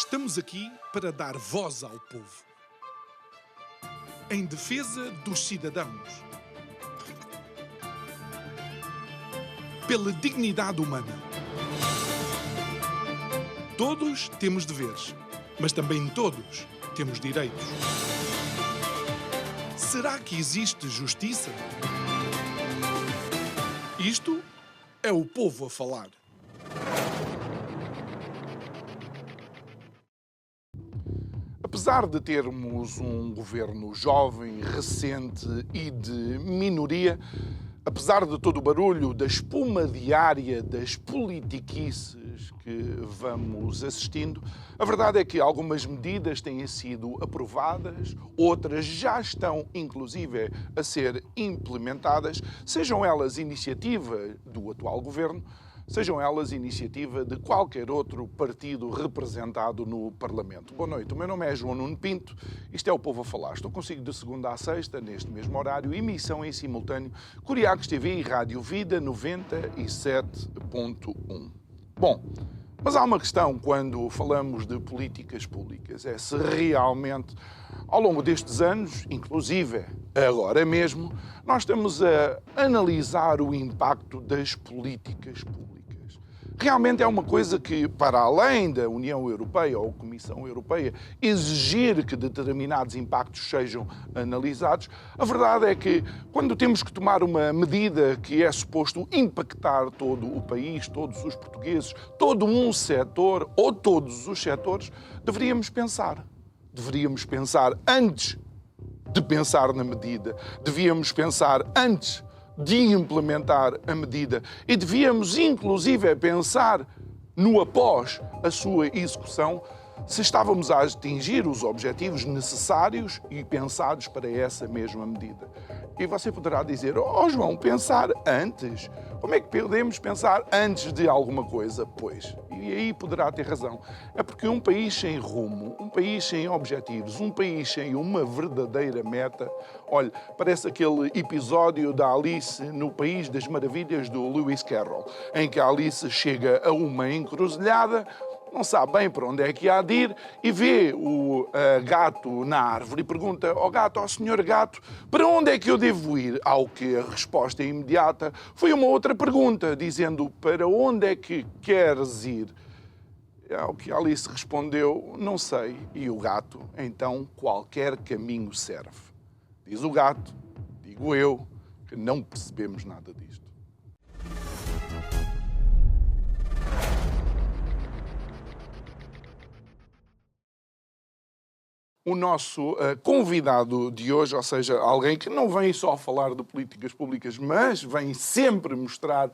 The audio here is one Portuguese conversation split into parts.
Estamos aqui para dar voz ao povo, em defesa dos cidadãos, pela dignidade humana. Todos temos deveres, mas também todos temos direitos. Será que existe justiça? Isto é o povo a falar. Apesar de termos um governo jovem, recente e de minoria, apesar de todo o barulho da espuma diária das politiquices que vamos assistindo, a verdade é que algumas medidas têm sido aprovadas, outras já estão, inclusive, a ser implementadas, sejam elas iniciativa do atual governo, sejam elas iniciativa de qualquer outro partido representado no Parlamento. Boa noite, o meu nome é João Nuno Pinto, isto é o Povo a Falar. Estou consigo de segunda a sexta, neste mesmo horário, emissão em simultâneo, Curiacos TV e Rádio Vida 97.1. Bom, mas há uma questão quando falamos de políticas públicas, é se realmente, ao longo destes anos, inclusive agora mesmo, nós estamos a analisar o impacto das políticas públicas. Realmente é uma coisa que, para além da União Europeia ou Comissão Europeia exigir que determinados impactos sejam analisados, a verdade é que quando temos que tomar uma medida que é suposto impactar todo o país, todos os portugueses, todo um setor ou todos os setores, deveríamos pensar. Deveríamos pensar antes de pensar na medida. Devíamos pensar antes de implementar a medida e devíamos, inclusive, pensar no após a sua execução, se estávamos a atingir os objetivos necessários e pensados para essa mesma medida. E você poderá dizer, João, pensar antes? Como é que podemos pensar antes de alguma coisa? Pois, e aí poderá ter razão. É porque um país sem rumo, um país sem objetivos, um país sem uma verdadeira meta, olha, parece aquele episódio da Alice no País das Maravilhas do Lewis Carroll, em que a Alice chega a uma encruzilhada, não sabe bem para onde é que há de ir e vê o gato na árvore e pergunta ao gato, ao senhor gato, para onde é que eu devo ir? Ao que a resposta imediata foi uma outra pergunta, dizendo, para onde é que queres ir? Ao que Alice respondeu, não sei. E o gato, então, qualquer caminho serve. Diz o gato, digo eu, que não percebemos nada disto. O nosso convidado de hoje, ou seja, alguém que não vem só falar de políticas públicas, mas vem sempre mostrar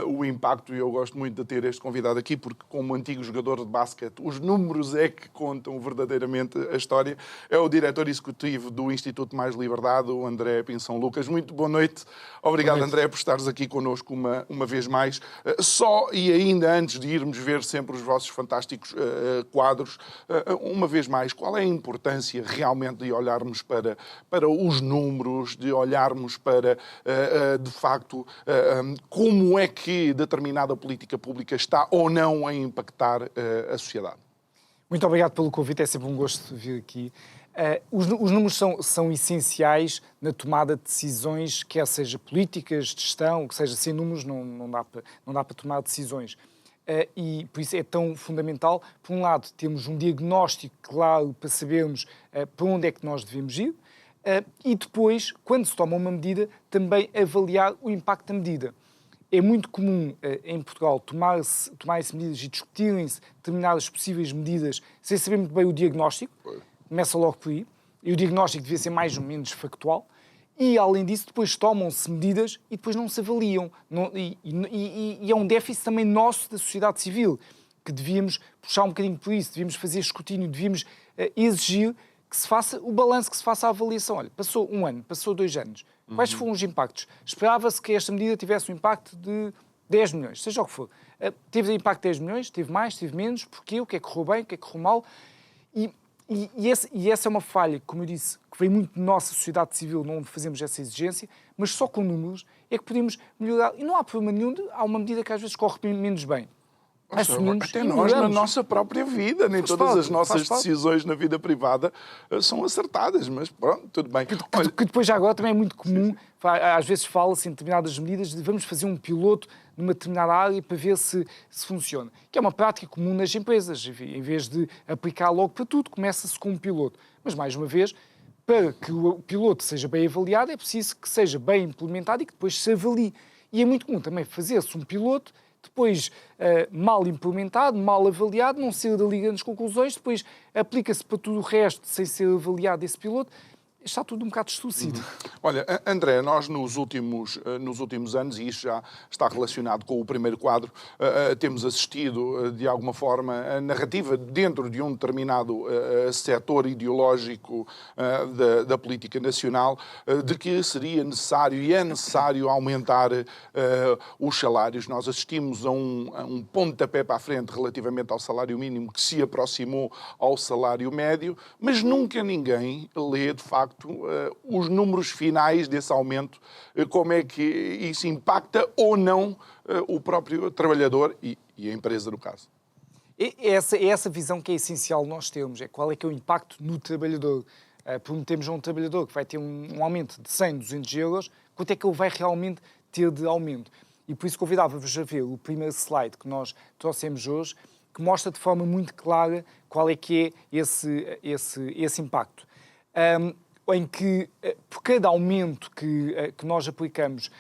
o impacto, e eu gosto muito de ter este convidado aqui, porque como antigo jogador de basquete, os números é que contam verdadeiramente a história, é o diretor executivo do Instituto Mais Liberdade, o André Pinção Lucas. Muito boa noite. Obrigado, boa noite. André, por estares aqui connosco uma vez mais. Só e ainda antes de irmos ver sempre os vossos fantásticos quadros, uma vez mais, qual é a importância realmente de olharmos para os números, de olharmos para, de facto, como é que determinada política pública está ou não a impactar a sociedade? Muito obrigado pelo convite, é sempre um gosto vir aqui. Os números são essenciais na tomada de decisões, quer seja políticas, de gestão, que seja sem números não dá para tomar decisões. E por isso é tão fundamental, por um lado, temos um diagnóstico claro para sabermos para onde é que nós devemos ir e depois, quando se toma uma medida, também avaliar o impacto da medida. É muito comum em Portugal tomarem-se medidas e discutirem-se determinadas possíveis medidas sem saber muito bem o diagnóstico, começa logo por aí, e o diagnóstico devia ser mais ou menos factual. E, além disso, depois tomam-se medidas e depois não se avaliam. E é um déficit também nosso da sociedade civil, que devíamos puxar um bocadinho por isso, devíamos fazer escrutínio, devíamos exigir que se faça o balanço, que se faça a avaliação. Olha, passou um ano, passou 2 anos. Quais foram os impactos? Esperava-se que esta medida tivesse um impacto de 10 milhões, seja o que for. Teve impacto de 10 milhões, teve mais, teve menos, porquê? O que é que correu bem, o que é que correu mal? E essa é uma falha, como eu disse, que vem muito da nossa sociedade civil, não fazemos essa exigência, mas só com números é que podemos melhorar. E não há problema nenhum, há uma medida que às vezes corre menos bem. Até nós, na nossa própria vida, nem todas as nossas decisões na vida privada são acertadas, mas pronto, tudo bem. Que depois já agora também é muito comum, às vezes fala-se em determinadas medidas de vamos fazer um piloto numa determinada área para ver se funciona. Que é uma prática comum nas empresas. Em vez de aplicar logo para tudo, começa-se com um piloto. Mas, mais uma vez, para que o piloto seja bem avaliado, é preciso que seja bem implementado e que depois se avalie. E é muito comum também fazer-se um piloto, depois mal implementado, mal avaliado, não ser dali grandes conclusões, depois aplica-se para tudo o resto sem ser avaliado esse piloto. Está tudo um bocado distorcido. Olha, André, nós nos últimos anos, e isto já está relacionado com o primeiro quadro, temos assistido, de alguma forma, a narrativa dentro de um determinado setor ideológico da política nacional, de que seria necessário e é necessário aumentar os salários. Nós assistimos a um pontapé para a frente relativamente ao salário mínimo que se aproximou ao salário médio, mas nunca ninguém lê, de facto, os números finais desse aumento, como é que isso impacta ou não o próprio trabalhador e a empresa, no caso. É essa visão que é essencial nós termos, é qual é que é o impacto no trabalhador. Prometemos a um trabalhador que vai ter um aumento de 100, 200 euros, quanto é que ele vai realmente ter de aumento? E por isso convidava-vos a ver o primeiro slide que nós trouxemos hoje, que mostra de forma muito clara qual é que é esse impacto. Em que, por cada aumento que nós aplicamos,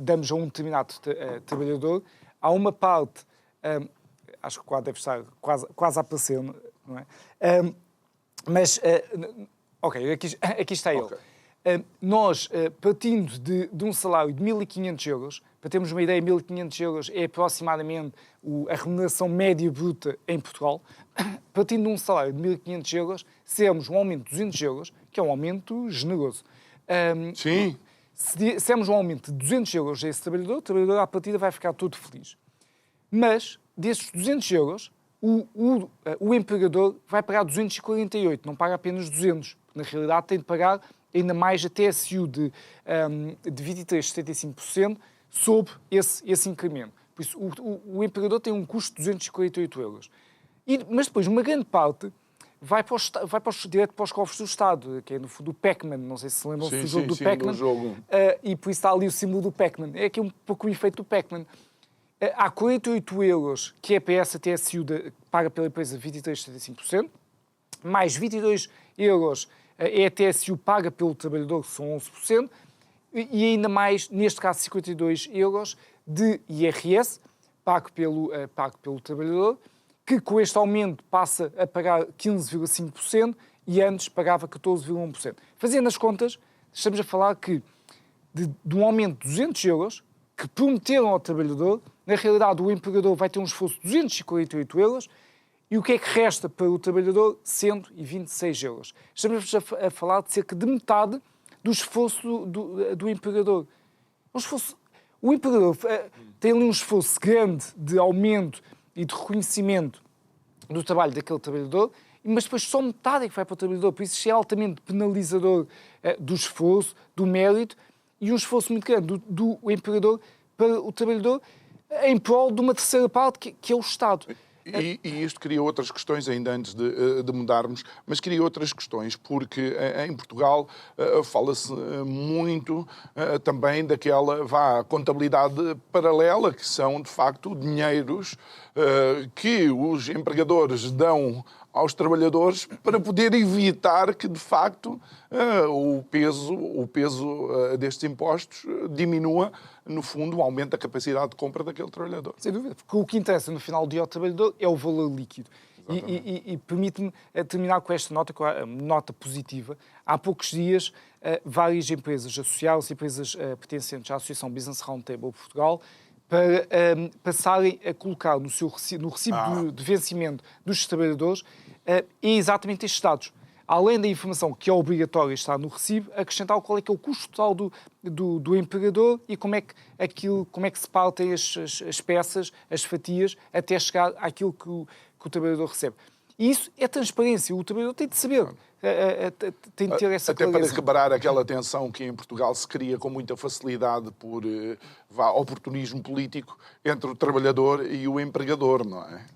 damos a um determinado trabalhador, há uma parte, acho que o quadro deve estar quase a aparecer, não é? Ok, aqui está ele. Okay. Nós, partindo de um salário de 1.500 euros, para termos uma ideia, 1.500 euros é aproximadamente a remuneração média bruta em Portugal. Partindo de um salário de 1.500 euros, se dermos um aumento de 200 euros, que é um aumento generoso. Sim. Se dermos um aumento de 200 euros a esse trabalhador, o trabalhador à partida vai ficar todo feliz. Mas, desses 200 euros, o empregador vai pagar 248, não paga apenas 200. Na realidade, tem de pagar ainda mais a TSU de 23,75% sobre esse incremento. Por isso, o empregador tem um custo de 248 euros. Mas depois, uma grande parte vai direto para os cofres do Estado, que é no fundo o Pac-Man. Não sei se lembram-se do jogo do Pac-Man. E por isso está ali o símbolo do Pac-Man. É aqui um pouco o efeito do Pac-Man. Há 48 euros que é para essa TSU que paga pela empresa 23,75%, mais 22 euros é a TSU paga pelo trabalhador, que são 11%, e ainda mais, neste caso, 52 euros de IRS, pago pelo trabalhador, que com este aumento passa a pagar 15,5% e antes pagava 14,1%. Fazendo as contas, estamos a falar que de um aumento de 200 euros, que prometeram ao trabalhador, na realidade o empregador vai ter um esforço de 248 euros, e o que é que resta para o trabalhador? 126 euros. Estamos a falar de cerca de metade do esforço do empregador. O empregador tem ali um esforço grande de aumento e de reconhecimento do trabalho daquele trabalhador, mas depois só metade é que vai para o trabalhador. Por isso é altamente penalizador do esforço, do mérito, e um esforço muito grande do empregador para o trabalhador em prol de uma terceira parte, que é o Estado. E isto cria outras questões, ainda antes de mudarmos, mas cria outras questões, porque em Portugal fala-se muito também daquela contabilidade paralela, que são, de facto, dinheiros que os empregadores dão aos trabalhadores para poder evitar que, de facto, o peso destes impostos diminua, no fundo, o aumento da capacidade de compra daquele trabalhador. Sem dúvida, porque o que interessa no final do dia ao trabalhador é o valor líquido. E permite-me terminar com esta nota, com a nota positiva. Há poucos dias, várias empresas associadas, empresas pertencentes à Associação Business Roundtable Portugal, para passarem a colocar no recibo de vencimento dos trabalhadores exatamente estes dados. Além da informação que é obrigatória estar no recibo, acrescentar qual é que é o custo total do empregador e como é que se partem as peças, as fatias, até chegar àquilo que o trabalhador recebe. E isso é transparência. O trabalhador tem de saber, tem de ter essa clareza. Até para quebrar aquela tensão que em Portugal se cria com muita facilidade por oportunismo político entre o trabalhador e o empregador, não é?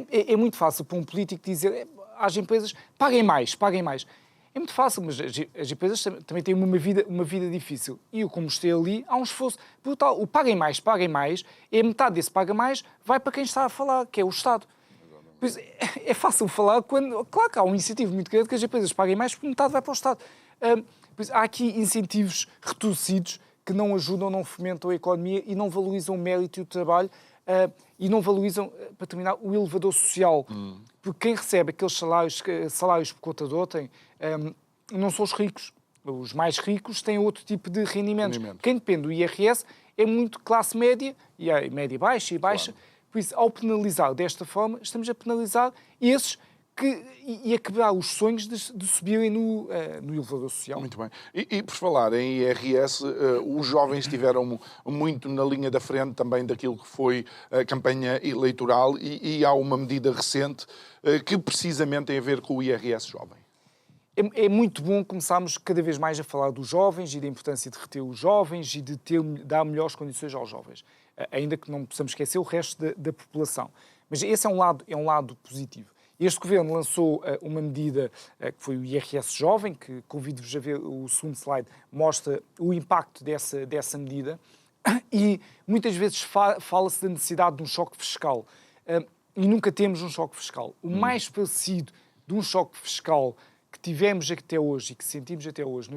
É muito fácil para um político dizer às empresas, paguem mais, paguem mais. É muito fácil, mas as empresas também têm uma vida difícil. E eu, como estou ali, há um esforço brutal. O paguem mais, é metade desse paga mais, vai para quem está a falar, que é o Estado. Pois é fácil falar quando... Claro que há um incentivo muito grande que as empresas paguem mais, porque metade vai para o Estado. Pois há aqui incentivos retorcidos que não ajudam, não fomentam a economia e não valorizam o mérito e o trabalho e não valorizam, para terminar, o elevador social. Porque quem recebe aqueles salários por contador não são os ricos. Os mais ricos têm outro tipo de rendimentos. Quem depende do IRS é muito classe média, e a média baixa e baixa. Claro. Por isso, ao penalizar desta forma, estamos a penalizar esses e a quebrar os sonhos de subirem no elevador social. Muito bem. E por falar em IRS, os jovens estiveram muito na linha da frente também daquilo que foi a campanha eleitoral e há uma medida recente que precisamente tem a ver com o IRS jovem. É muito bom começarmos cada vez mais a falar dos jovens e da importância de reter os jovens e de dar melhores condições aos jovens, ainda que não possamos esquecer o resto da população. Mas esse é um lado positivo. Este governo lançou uma medida que foi o IRS jovem, que convido-vos a ver o segundo slide, mostra o impacto dessa medida e muitas vezes fala-se da necessidade de um choque fiscal e nunca temos um choque fiscal. O mais parecido de um choque fiscal que tivemos até hoje e que sentimos até hoje,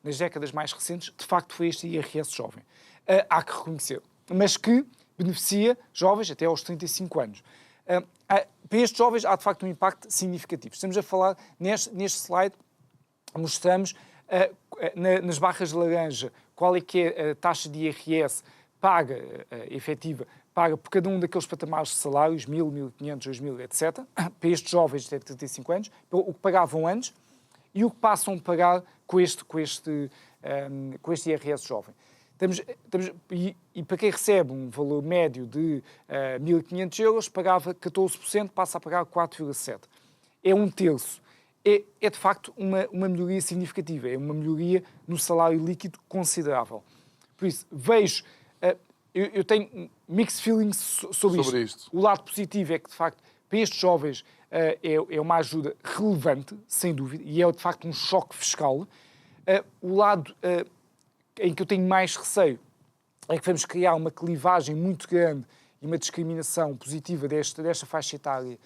nas décadas mais recentes, de facto foi este IRS jovem. Há que reconhecer. Mas que beneficia jovens até aos 35 anos. Para estes jovens há de facto um impacto significativo. Estamos a falar, neste slide, mostramos nas barras de laranja qual é que é a taxa de IRS efetiva, paga por cada um daqueles patamares de salários, 1.000, 1.500, 2.000, etc., para estes jovens de 35 anos, o que pagavam antes e o que passam a pagar com este IRS jovem. E para quem recebe um valor médio de 1.500 euros, pagava 14%, passa a pagar 4,7%. É um terço. É de facto uma melhoria significativa, é uma melhoria no salário líquido considerável. Por isso, vejo... Eu tenho mixed feelings sobre isto. O lado positivo é que, de facto, para estes jovens é uma ajuda relevante, sem dúvida, e é, de facto, um choque fiscal. O lado em que eu tenho mais receio é que vamos criar uma clivagem muito grande e uma discriminação positiva desta faixa etária.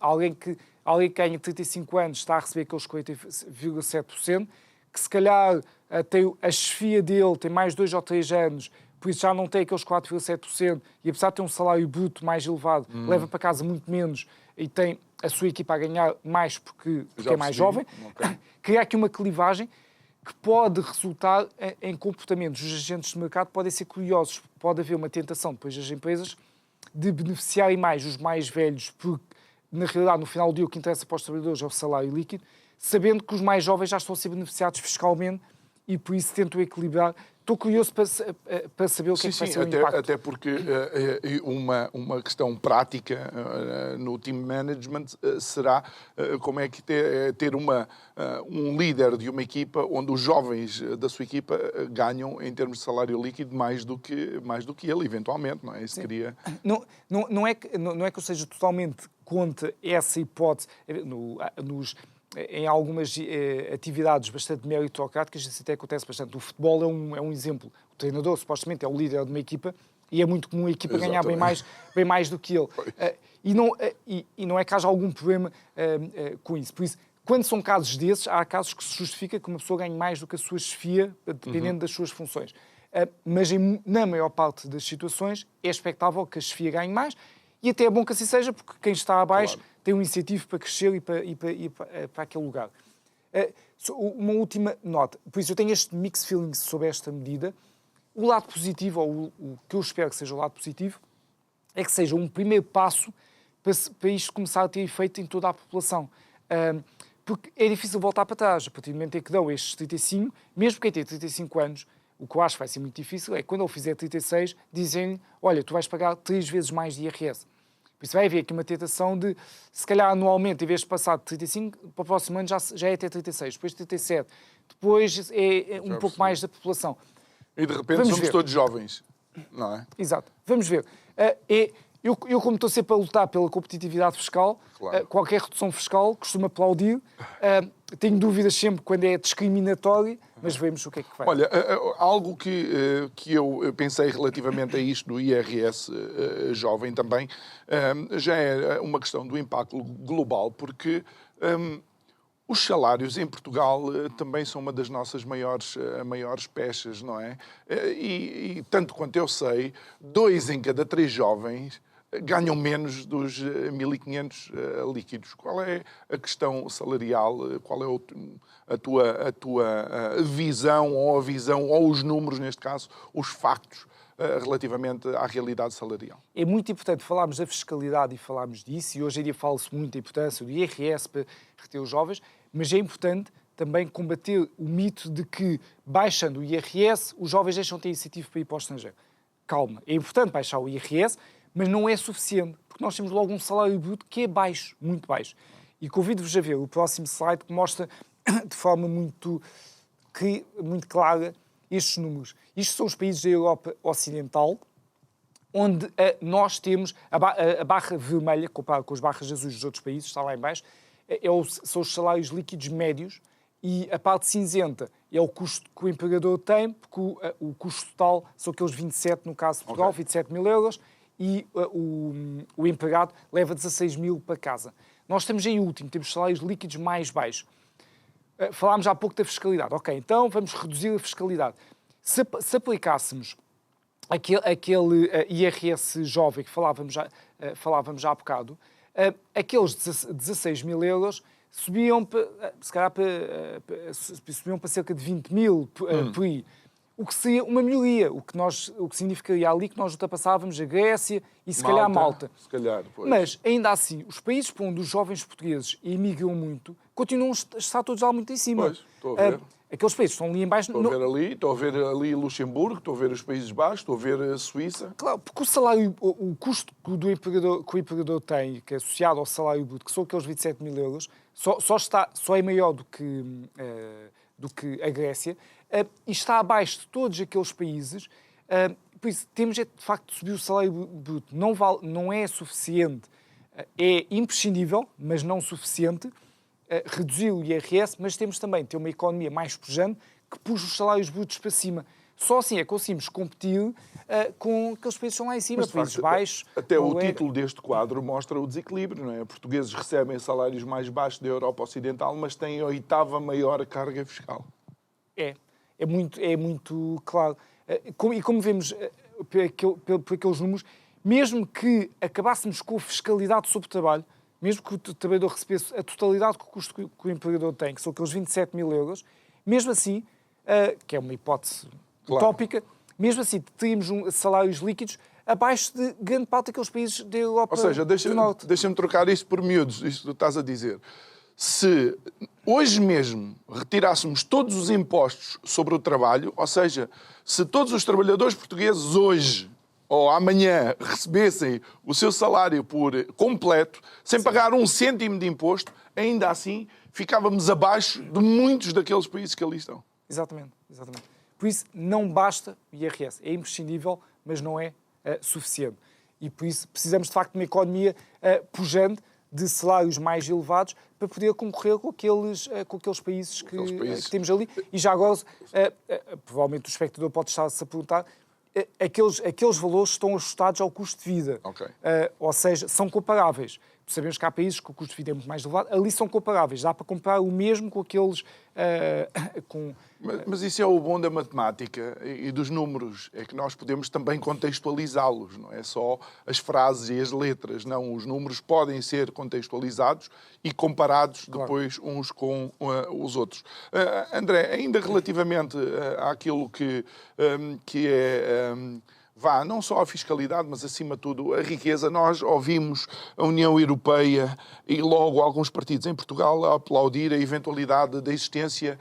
Alguém que ganha 35 anos está a receber aqueles 40,7%, que se calhar a chefia dele tem mais 2 ou 3 anos, por isso já não tem aqueles 4,7%, e apesar de ter um salário bruto mais elevado, leva para casa muito menos e tem a sua equipa a ganhar mais porque é mais jovem. Okay. Criar aqui uma clivagem que pode resultar em comportamentos. Os agentes de mercado podem ser curiosos. Pode haver uma tentação depois das empresas de beneficiarem mais os mais velhos, porque, na realidade, no final do dia, o que interessa para os trabalhadores é o salário líquido, sabendo que os mais jovens já estão a ser beneficiados fiscalmente e, por isso, tentam equilibrar. Estou curioso para saber o que é que vai ser o impacto. Até porque uma questão prática no team management será como é que ter um líder de uma equipa onde os jovens da sua equipa ganham, em termos de salário líquido, mais do que ele, eventualmente, não é? Isso queria... Não é que eu seja totalmente contra essa hipótese em algumas atividades bastante meritocráticas, isso até acontece bastante. O futebol é um exemplo. O treinador, supostamente, é o líder de uma equipa e é muito comum a equipa ganhar bem mais do que ele. E não é que haja algum problema com isso. Por isso, quando são casos desses, há casos que se justifica que uma pessoa ganhe mais do que a sua chefia, dependendo das suas funções. Mas, na maior parte das situações, é expectável que a chefia ganhe mais e até é bom que assim seja, porque quem está abaixo tem um incentivo para crescer e para aquele lugar. Uma última nota. Por isso, eu tenho este mixed feelings sobre esta medida. O lado positivo, ou o que eu espero que seja o lado positivo, é que seja um primeiro passo para isto começar a ter efeito em toda a população. Porque é difícil voltar para trás. A partir do momento em que dão estes 35, mesmo quem tem 35 anos, o que eu acho que vai ser muito difícil é que quando ele fizer 36, dizem-lhe, olha, tu vais pagar 3 vezes mais de IRS. Por isso vai haver aqui uma tentação de, se calhar anualmente, em vez de passar de 35, para o próximo ano já é até 36, depois 37, depois é um pouco mais da população. E de repente somos todos jovens, não é? Exato. Vamos ver. Eu, como estou sempre a lutar pela competitividade fiscal, Claro. qualquer redução fiscal costumo aplaudir. Tenho dúvidas sempre quando é discriminatório, mas vemos o que é que vai. Olha, algo que eu pensei relativamente a isto do IRS jovem também, já é uma questão do impacto global, porque os salários em Portugal também são uma das nossas maiores pechas, não é? E tanto quanto eu sei, 2 em cada 3 jovens ganham menos dos 1.500 líquidos. Qual é a questão salarial? Qual é a tua visão, ou os números, neste caso, os factos, relativamente à realidade salarial? É muito importante falarmos da fiscalidade e falarmos disso, e hoje em dia fala-se muito da importância do IRS para reter os jovens, mas é importante também combater o mito de que, baixando o IRS, os jovens deixam de ter incentivo para ir para o estrangeiro. Calma, é importante baixar o IRS, mas não é suficiente, porque nós temos logo um salário bruto que é baixo, muito baixo. E convido-vos a ver o próximo slide que mostra de forma muito clara estes números. Isto são os países da Europa Ocidental, onde nós temos a barra vermelha, comparado com as barras azuis dos outros países, está lá em baixo, são os salários líquidos médios, e a parte cinzenta é o custo que o empregador tem, porque o custo total são aqueles 27, no caso de Portugal, 27 mil euros, e o empregado leva 16 mil para casa. Nós estamos em último, temos salários líquidos mais baixos. Falámos há pouco da fiscalidade. Ok, então vamos reduzir a fiscalidade. Se aplicássemos aquele IRS jovem que falávamos já há bocado, aqueles 16 mil euros subiam para cerca de 20 mil por aí. O que seria uma melhoria, o que significaria ali que nós ultrapassávamos a Grécia e se calhar a Malta. Se calhar, pois. Mas, ainda assim, os países para onde os jovens portugueses emigram muito, continuam a estar todos lá muito em cima. Pois, estou a ver. Aqueles países que estão ali em baixo... Estou a ver ali Luxemburgo, estou a ver os Países Baixos, estou a ver a Suíça. Claro, porque o salário, o custo que o empregador tem, que é associado ao salário bruto, que são aqueles 27 mil euros, só é maior do que a Grécia, e está abaixo de todos aqueles países. Por isso, temos de facto de subir o salário bruto. Não é suficiente, é imprescindível, mas não suficiente, reduzir o IRS, mas temos também de ter uma economia mais pujante que puxa os salários brutos para cima. Só assim é que conseguimos competir com aqueles países que estão lá em cima, países baixos. Até o título deste quadro mostra o desequilíbrio, não é? Portugueses recebem salários mais baixos da Europa Ocidental, mas têm a 8ª maior carga fiscal. É muito claro. E como vemos por aqueles números, mesmo que acabássemos com a fiscalidade sobre o trabalho, mesmo que o trabalhador recebesse a totalidade do custo que o empregador tem, que são aqueles 27 mil euros, mesmo assim, que é uma hipótese utópica, mesmo assim teríamos salários líquidos abaixo de grande parte daqueles países da Europa. Ou seja, deixa-me trocar isto por miúdos, isto que tu estás a dizer. Se hoje mesmo retirássemos todos os impostos sobre o trabalho, ou seja, se todos os trabalhadores portugueses hoje ou amanhã recebessem o seu salário por completo, sem pagar um cêntimo de imposto, ainda assim ficávamos abaixo de muitos daqueles países que ali estão. Exatamente. Por isso, não basta o IRS. É imprescindível, mas não é suficiente. E por isso precisamos, de facto, de uma economia pujante, de salários mais elevados, para poder concorrer com aqueles países que temos ali. E já agora, provavelmente o espectador pode estar-se a perguntar, aqueles valores estão ajustados ao custo de vida. Okay. Ou seja, são comparáveis. Sabemos que há países que o custo de vida é muito mais elevado. Ali são comparáveis. Dá para comparar o mesmo com aqueles... Mas isso é o bom da matemática e dos números. É que nós podemos também contextualizá-los. Não é só as frases e as letras. Não, os números podem ser contextualizados e comparados depois uns com os outros. André, ainda relativamente àquilo que é não só a fiscalidade, mas acima de tudo a riqueza. Nós ouvimos a União Europeia e logo alguns partidos em Portugal a aplaudir a eventualidade da existência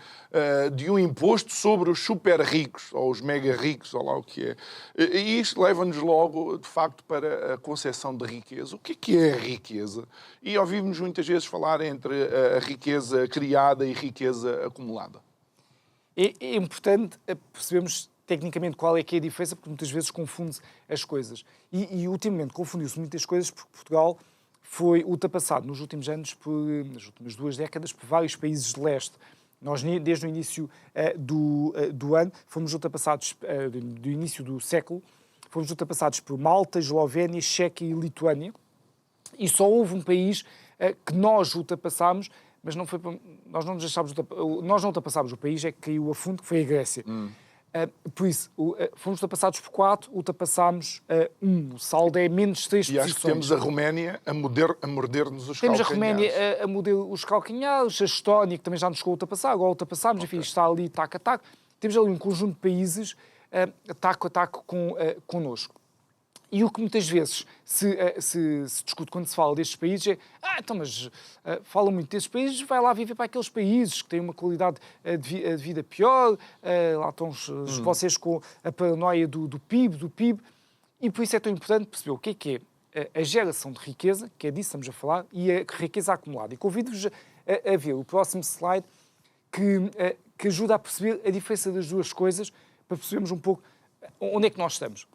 de um imposto sobre os super ricos, ou os mega ricos, ou lá o que é. E isto leva-nos logo, de facto, para a concepção de riqueza. O que é a riqueza? E ouvimos muitas vezes falar entre a riqueza criada e riqueza acumulada. É importante percebermos tecnicamente qual é que é a diferença, porque muitas vezes confunde as coisas. E ultimamente confundiu-se muitas coisas porque Portugal foi ultrapassado nos últimos anos, nas últimas 2 décadas, por vários países de leste. Nós, desde o início do ano, fomos ultrapassados, do início do século, fomos ultrapassados por Malta, Eslovénia, Chequia e Lituânia. E só houve um país que nós ultrapassámos, mas não foi, nós não nos deixámos, nós não ultrapassámos o país, é que caiu a fundo, que foi a Grécia. Por isso, fomos ultrapassados por 4, ultrapassámos 1. O saldo é menos 3 posições. E acho que temos a Roménia a morder-nos os calcanhares. Temos a Roménia a morder os calcanhares, a Estónia, que também já nos chegou a ultrapassar, agora ultrapassámos, enfim, está ali taco a taco. Temos ali um conjunto de países taco a taco connosco. E o que muitas vezes se discute quando se fala destes países é então, mas fala muito destes países, vai lá viver para aqueles países que têm uma qualidade de vida pior, lá estão vocês com a paranoia do PIB, e por isso é tão importante perceber o que é a geração de riqueza, que é disso que estamos a falar, e a riqueza acumulada. E convido-vos a ver o próximo slide que ajuda a perceber a diferença das duas coisas, para percebermos um pouco onde é que nós estamos.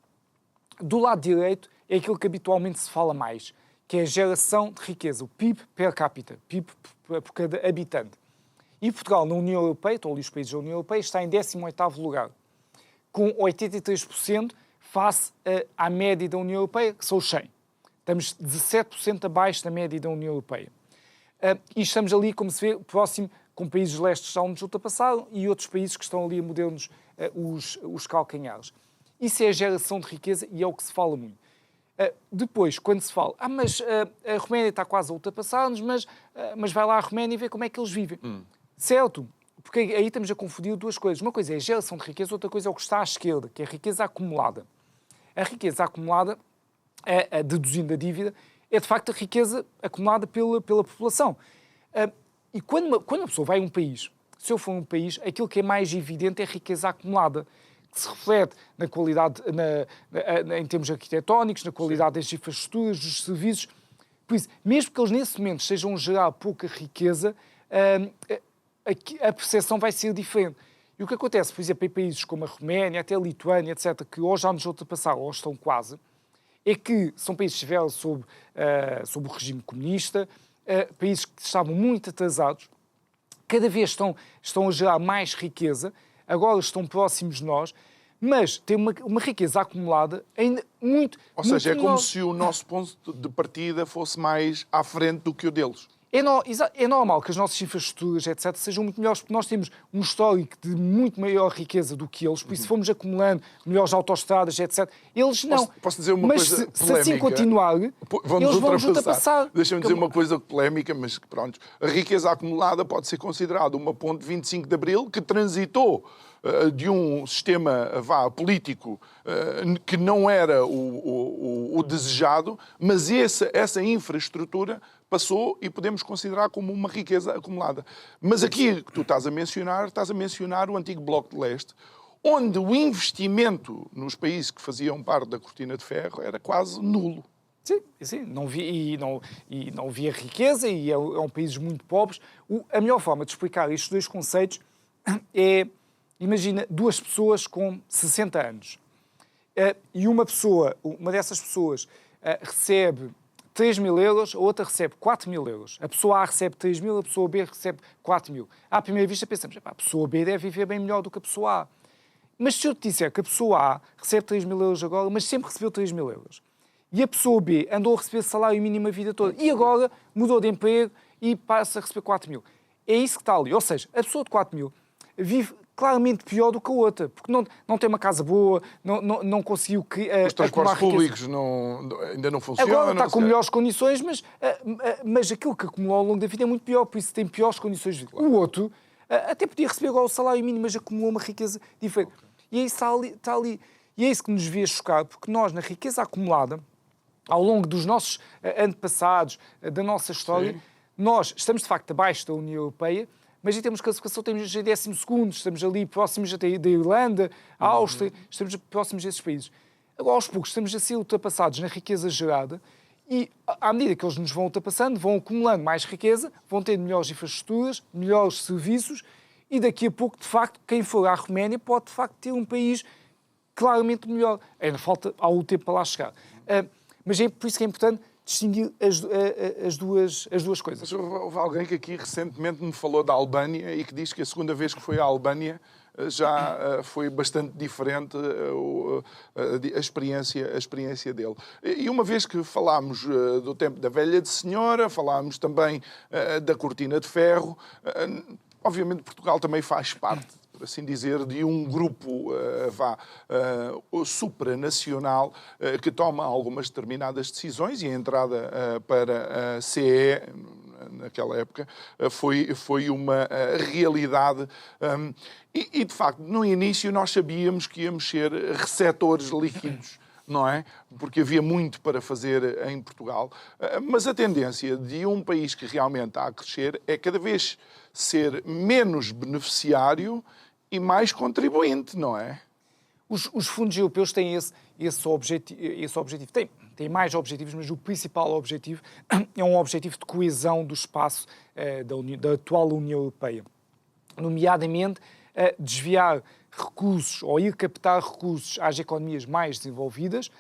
Do lado direito é aquilo que habitualmente se fala mais, que é a geração de riqueza, o PIB per capita, PIB por cada habitante. E Portugal, na União Europeia, estão ali os países da União Europeia, está em 18º lugar, com 83% face à média da União Europeia, que são os 100. Estamos 17% abaixo da média da União Europeia. E estamos ali, como se vê, próximo, com países lestes que já nos ultrapassaram e outros países que estão ali a morder-nos os calcanhares. Isso é a geração de riqueza e é o que se fala muito. Depois, quando se fala, mas a Roménia está quase a ultrapassar-nos, mas vai lá à Roménia e vê como é que eles vivem. Certo? Porque aí estamos a confundir duas coisas. Uma coisa é a geração de riqueza, outra coisa é o que está à esquerda, que é a riqueza acumulada. A riqueza acumulada, deduzindo a dívida, é de facto a riqueza acumulada pela população. E quando uma pessoa vai a um país, se eu for a um país, aquilo que é mais evidente é a riqueza acumulada, que se reflete na qualidade, em termos arquitetónicos, na qualidade das infraestruturas, dos serviços. Por isso, mesmo que eles nesse momento estejam a gerar pouca riqueza, a percepção vai ser diferente. E o que acontece, por exemplo, em países como a Roménia, até a Lituânia, etc., que ou já nos ultrapassaram ou estão quase, é que são países que estiveram sob o regime comunista, países que estavam muito atrasados, cada vez estão a gerar mais riqueza, agora estão próximos de nós, mas têm uma riqueza acumulada ainda muito... Ou seja, é como se o nosso ponto de partida fosse mais à frente do que o deles. É normal que as nossas infraestruturas, etc., sejam muito melhores, porque nós temos um histórico de muito maior riqueza do que eles, por isso fomos acumulando melhores autoestradas, etc. Eles não. Posso dizer uma mas coisa se polémica? assim continuar, eles vão nos ultrapassar. Deixa-me dizer uma coisa polémica, mas que pronto. A riqueza acumulada pode ser considerada uma ponte 25 de Abril que transitou de um sistema político que não era o desejado, mas essa infraestrutura passou e podemos considerar como uma riqueza acumulada. Mas aqui que tu estás a mencionar o antigo Bloco de Leste, onde o investimento nos países que faziam parte da cortina de ferro era quase nulo. Sim, não havia riqueza e eram países muito pobres. A melhor forma de explicar estes dois conceitos é, imagina, duas pessoas com 60 anos e uma dessas pessoas recebe 3.000 euros, a outra recebe 4.000 euros. A pessoa A recebe 3.000, a pessoa B recebe 4.000. À primeira vista pensamos, a pessoa B deve viver bem melhor do que a pessoa A. Mas se eu te disser que a pessoa A recebe 3.000 euros agora, mas sempre recebeu 3.000 euros, e a pessoa B andou a receber salário mínimo a vida toda, e agora mudou de emprego e passa a receber 4.000. É isso que está ali. Ou seja, a pessoa de 4.000 vive claramente pior do que a outra, porque não tem uma casa boa, não conseguiu... Os transportes públicos ainda não funcionam. Agora está com melhores condições, mas aquilo que acumulou ao longo da vida é muito pior, por isso tem piores condições de vida. Claro. O outro até podia receber agora o salário mínimo, mas acumulou uma riqueza diferente. Okay. E aí está ali. E é isso que nos devia chocar, porque nós, na riqueza acumulada, ao longo dos nossos antepassados, da nossa história, Sim. nós estamos, de facto, abaixo da União Europeia, mas em termos de classificação temos em 12º, estamos ali próximos até da Irlanda, a Áustria, estamos próximos desses países. Agora, aos poucos, estamos a ser ultrapassados na riqueza gerada e, à medida que eles nos vão ultrapassando, vão acumulando mais riqueza, vão ter melhores infraestruturas, melhores serviços e, daqui a pouco, de facto, quem for à Roménia pode, de facto, ter um país claramente melhor. Ainda falta algum tempo para lá chegar. Mas é por isso que é importante distinguir as duas coisas. Mas houve alguém que aqui recentemente me falou da Albânia e que diz que a segunda vez que foi à Albânia já foi bastante diferente a experiência dele. E uma vez que falámos do tempo da velha de senhora, falámos também da cortina de ferro, obviamente Portugal também faz parte, por assim dizer, de um grupo supranacional que toma algumas determinadas decisões e a entrada para a CE naquela época foi uma realidade e, de facto, no início nós sabíamos que íamos ser receptores líquidos, não é? Porque havia muito para fazer em Portugal. Mas a tendência de um país que realmente está a crescer é cada vez ser menos beneficiário e mais contribuinte, não é? Os fundos europeus têm esse objetivo. Tem mais objetivos, mas o principal objetivo é um objetivo de coesão do espaço da atual União Europeia. Nomeadamente, desviar recursos ou ir captar recursos às economias mais desenvolvidas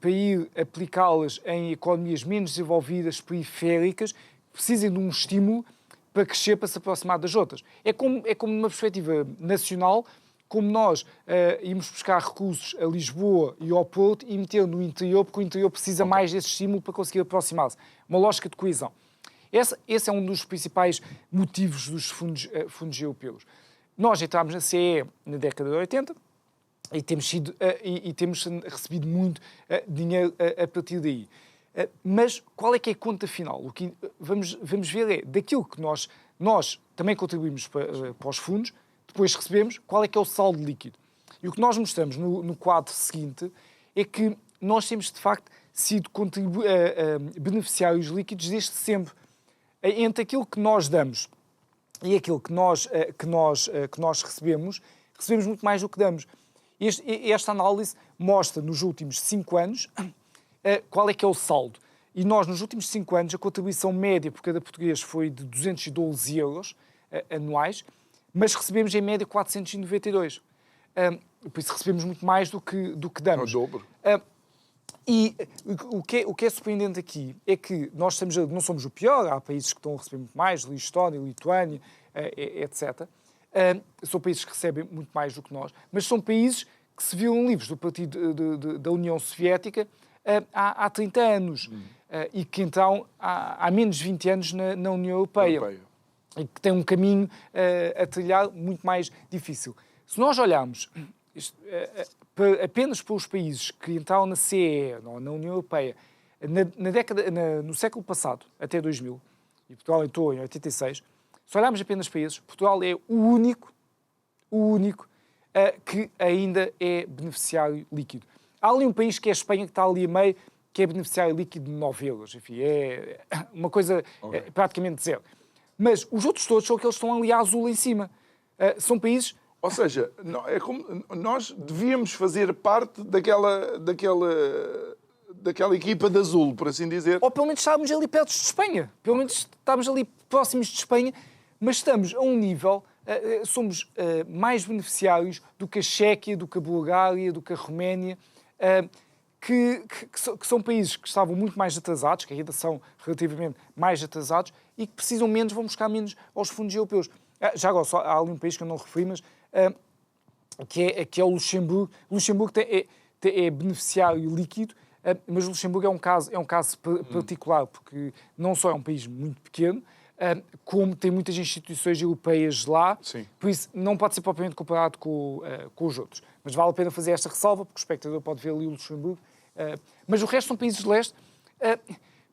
para ir aplicá-las em economias menos desenvolvidas, periféricas, que precisem de um estímulo para crescer, para se aproximar das outras. É como numa perspectiva nacional, como nós íamos buscar recursos a Lisboa e ao Porto e meter no interior, porque o interior precisa mais desse estímulo para conseguir aproximar-se. Uma lógica de coesão. Esse é um dos principais motivos dos fundos europeus. Nós entramos na CE na década de 80 e temos recebido muito dinheiro a partir daí. Mas qual é que é a conta final? O que vamos ver é daquilo que nós também contribuímos para os fundos, depois recebemos, qual é que é o saldo líquido. E o que nós mostramos no quadro seguinte é que nós temos, de facto, sido beneficiários líquidos desde sempre. Entre aquilo que nós damos e aquilo que nós recebemos muito mais do que damos. Esta análise mostra, nos últimos 5 anos, qual é que é o saldo. E nós, nos últimos 5 anos, a contribuição média por cada português foi de 212 euros anuais, mas recebemos, em média, 492. Por isso recebemos muito mais do que damos. É o dobro. E o que é surpreendente aqui é que nós não somos o pior, há países que estão a receber muito mais, Estónia, Lituânia, etc. São países que recebem muito mais do que nós, mas são países que se viram livres do partido da União Soviética há 30 anos e que então há menos de 20 anos na União Europeia. E que tem um caminho a trilhar muito mais difícil. Se nós olharmos apenas para os países que entraram na CE, na União Europeia, no século passado, até 2000, e Portugal entrou em 86, se olharmos apenas para esses, Portugal é o único que ainda é beneficiário líquido. Há ali um país que é a Espanha, que está ali a meio, que é beneficiário líquido de 9 euros. Enfim, é uma coisa praticamente zero. Mas os outros todos são aqueles que estão ali a azul em cima. São países... Ou seja, é como nós devíamos fazer parte daquela equipa de azul, por assim dizer. Ou pelo menos estávamos ali perto de Espanha. Pelo menos estávamos ali próximos de Espanha, mas estamos a um nível... somos mais beneficiários do que a Chequia, do que a Bulgária, do que a Roménia, que são países que estavam muito mais atrasados, que ainda são relativamente mais atrasados, e que precisam menos, vão buscar menos aos fundos europeus. Já agora, há ali um país que eu não referi, mas que é o Luxemburgo. O Luxemburgo é beneficiário líquido, mas o Luxemburgo é um caso particular, porque não só é um país muito pequeno, como tem muitas instituições europeias lá, Sim. Por isso não pode ser propriamente comparado com os outros. Mas vale a pena fazer esta ressalva, porque o espectador pode ver ali o Luxemburgo. Mas o resto são países de leste.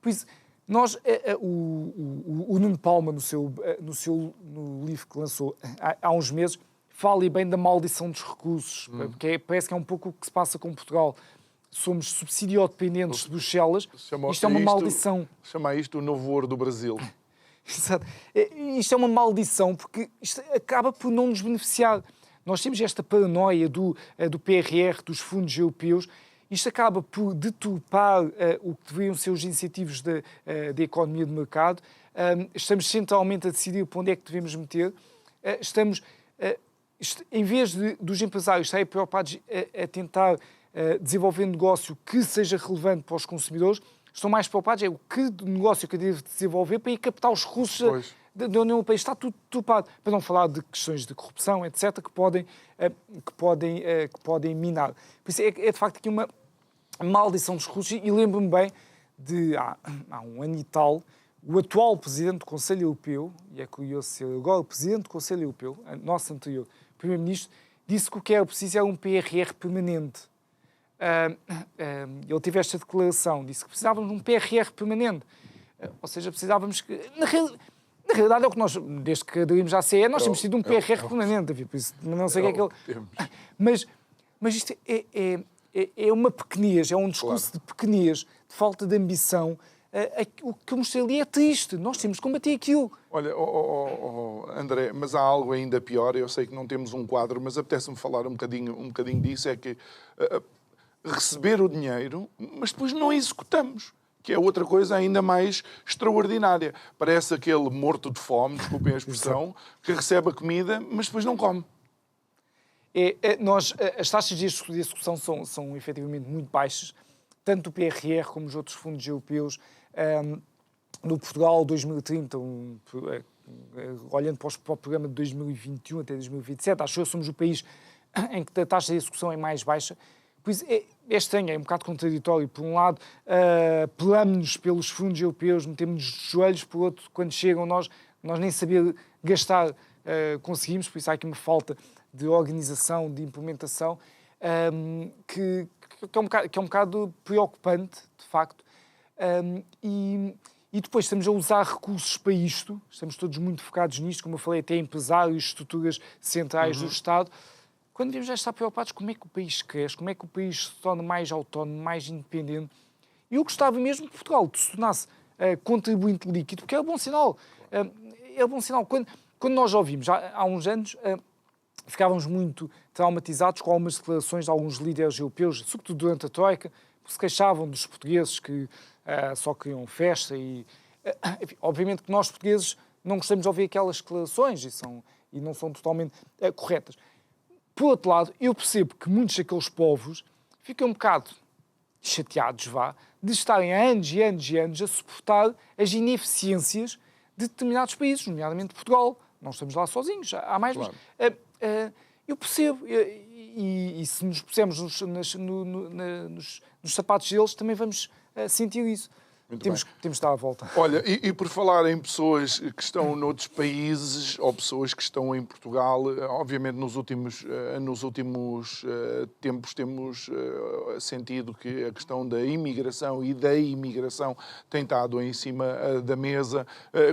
Por isso, nós, o Nuno Palma, no livro que lançou há uns meses, fala bem da maldição dos recursos, porque parece que é um pouco o que se passa com Portugal. Somos subsidiodependentes de Bruxelas. Isto é uma maldição. Chama isto o novo ouro do Brasil. Exato. Isto é uma maldição, porque isto acaba por não nos beneficiar. Nós temos esta paranoia do PRR, dos fundos europeus. Isto acaba por deturpar o que deveriam ser os incentivos da economia de mercado. Estamos centralmente a decidir para onde é que devemos meter. Em vez dos empresários estarem preocupados a tentar desenvolver um negócio que seja relevante para os consumidores, estão mais preocupados o que negócio que eu devo desenvolver para ir captar os recursos da União Europeia. Está tudo topado. Para não falar de questões de corrupção, etc., que podem minar. Por isso é de facto aqui uma maldição dos recursos. E lembro-me bem de, há um ano e tal, o atual Presidente do Conselho Europeu, e é curioso ser agora o Presidente do Conselho Europeu, nosso anterior Primeiro-Ministro, disse que o que era preciso era um PRR permanente. Ele teve esta declaração, disse que precisávamos de um PRR permanente. Ou seja, precisávamos que... Na realidade é o que nós, desde que aderimos à CE, nós temos tido um PRR permanente. Por isso, não sei o que é que ele... Mas isto é uma pequenez, é um discurso de pequenez, de falta de ambição. O que eu mostrei ali é triste. Nós temos que combater aquilo. Olha, André, mas há algo ainda pior. Eu sei que não temos um quadro, mas apetece-me falar um bocadinho disso. É que receber o dinheiro, mas depois não executamos, que é outra coisa ainda mais extraordinária. Parece aquele morto de fome, desculpem a expressão, que recebe a comida, mas depois não come. As taxas de execução são efetivamente muito baixas, tanto o PRR como os outros fundos europeus. No Portugal 2030, olhando para o programa de 2021 até 2027, acho que somos o país em que a taxa de execução é mais baixa. Pois é estranho, é um bocado contraditório. Por um lado, pelamos-nos pelos fundos europeus, metemos-nos de joelhos, por outro, quando chegam nós nem saber gastar conseguimos, por isso há aqui uma falta de organização, de implementação, que é um bocado preocupante, de facto. E depois estamos a usar recursos para isto, estamos todos muito focados nisto, como eu falei, até empresários, estruturas centrais do Estado, quando devemos já estar preocupados como é que o país cresce, como é que o país se torna mais autónomo, mais independente. E eu gostava mesmo que Portugal se tornasse contribuinte líquido, porque é um bom sinal. É um bom sinal. Quando nós ouvimos, há uns anos, ficávamos muito traumatizados com algumas declarações de alguns líderes europeus, sobretudo durante a Troika, que se queixavam dos portugueses que só queriam festa. Enfim, obviamente que nós, portugueses, não gostamos de ouvir aquelas declarações e não são totalmente corretas. Por outro lado, eu percebo que muitos daqueles povos ficam um bocado chateados, de estarem há anos e anos e anos a suportar as ineficiências de determinados países, nomeadamente Portugal. Não estamos lá sozinhos, há mais. Claro. Mas, eu percebo, e se nos pusermos nos sapatos deles, também vamos sentir isso. Temos de estar à volta. Olha, e por falar em pessoas que estão noutros países ou pessoas que estão em Portugal, obviamente nos últimos tempos temos sentido que a questão da imigração e da imigração tem estado em cima da mesa.